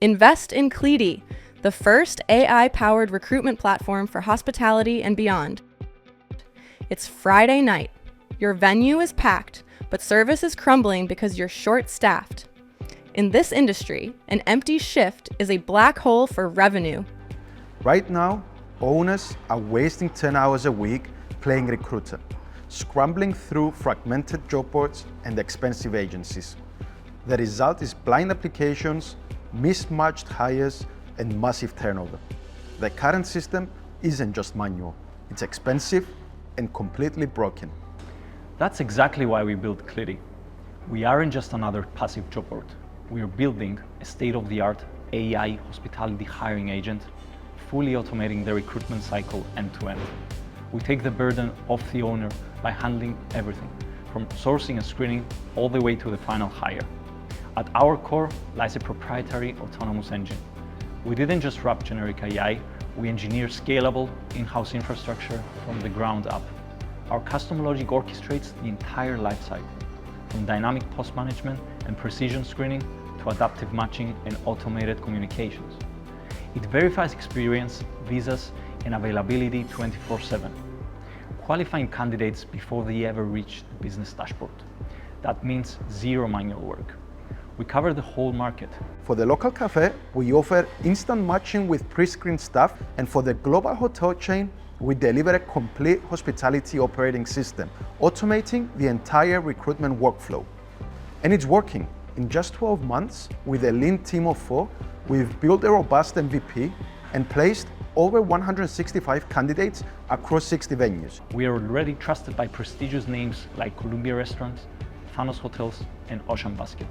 Invest in Cleedee, the first AI-powered recruitment platform for hospitality and beyond. It's Friday night. Your venue is packed, but service is crumbling because you're short-staffed. In this industry, an empty shift is a black hole for revenue. Right now, owners are wasting 10 hours a week playing recruiter, scrambling through fragmented job boards and expensive agencies. The result is blind applications, mismatched hires, and massive turnover. The current system isn't just manual, it's expensive and completely broken. That's exactly why we built Cleedee. We aren't just another passive job board. We're building a state-of-the-art AI hospitality hiring agent, fully automating the recruitment cycle end-to-end. We take the burden off the owner by handling everything, from sourcing and screening all the way to the final hire. At our core lies a proprietary autonomous engine. We didn't just wrap generic AI, we engineer scalable in-house infrastructure from the ground up. Our custom logic orchestrates the entire lifecycle, from dynamic post-management and precision screening to adaptive matching and automated communications. It verifies experience, visas, and availability 24/7, qualifying candidates before they ever reach the business dashboard. That means zero manual work. We cover the whole market. For the local cafe, we offer instant matching with pre-screened staff, and for the global hotel chain, we deliver a complete hospitality operating system, automating the entire recruitment workflow. And it's working. In just 12 months, with a lean team of 4, we've built a robust MVP and placed over 165 candidates across 60 venues. We are already trusted by prestigious names like Columbia Restaurants, Thanos Hotels, and Ocean Basket,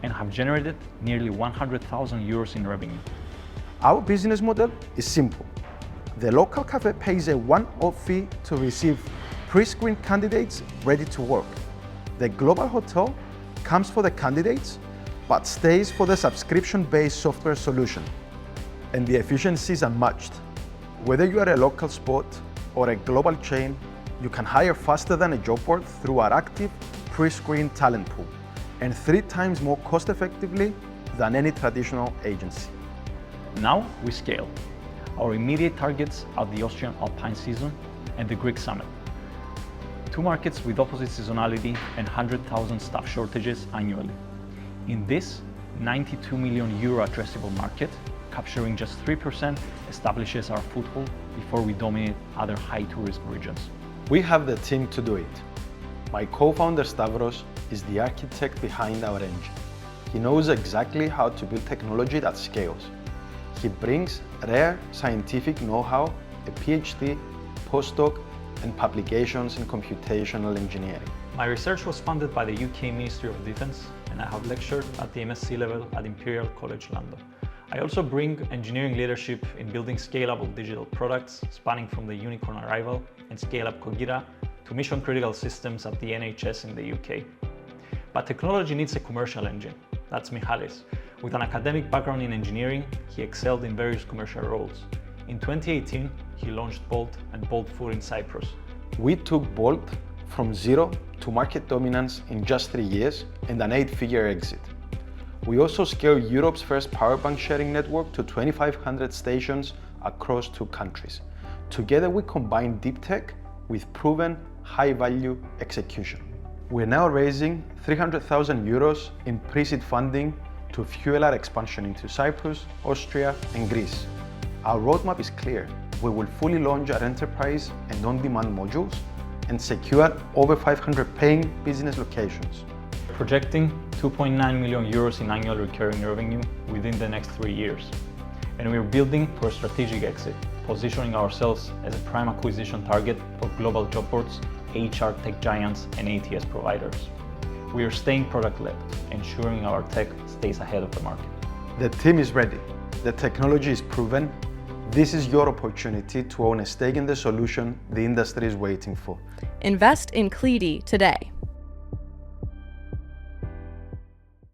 and have generated nearly 100,000 euros in revenue. Our business model is simple. The local cafe pays a one-off fee to receive pre-screened candidates ready to work. The global hotel comes for the candidates, but stays for the subscription-based software solution. And the efficiency is unmatched. Whether you are a local spot or a global chain, you can hire faster than a job board through our active pre-screened talent pool, and 3 times more cost-effectively than any traditional agency. Now we scale. Our immediate targets are the Austrian Alpine season and the Greek summer. 2 markets with opposite seasonality and 100,000 staff shortages annually. In this 92 million euro addressable market, capturing just 3% establishes our foothold before we dominate other high tourism regions. We have the team to do it. My co-founder Stavros is the architect behind our engine. He knows exactly how to build technology that scales. He brings rare scientific know-how, a PhD, postdoc, and publications in computational engineering. My research was funded by the UK Ministry of Defence, and I have lectured at the MSc level at Imperial College London. I also bring engineering leadership in building scalable digital products, spanning from the unicorn arrival and scale-up Cogita to mission-critical systems at the NHS in the UK. But technology needs a commercial engine. That's Michalis. With an academic background in engineering, he excelled in various commercial roles. In 2018, he launched Bolt and Bolt Food in Cyprus. We took Bolt from zero to market dominance in just 3 years and an 8-figure exit. We also scaled Europe's first powerbank sharing network to 2,500 stations across 2 countries. Together we combine deep tech with proven high-value execution. We're now raising 300,000 euros in pre-seed funding to fuel our expansion into Cyprus, Austria, and Greece. Our roadmap is clear. We will fully launch our enterprise and on-demand modules and secure over 500 paying business locations. Projecting 2.9 million euros in annual recurring revenue within the next 3 years. And we're building for a strategic exit, positioning ourselves as a prime acquisition target for global job boards, HR tech giants, and ATS providers. We are staying product-led, ensuring our tech stays ahead of the market. The team is ready. The technology is proven. This is your opportunity to own a stake in the solution the industry is waiting for. Invest in Cleedee today.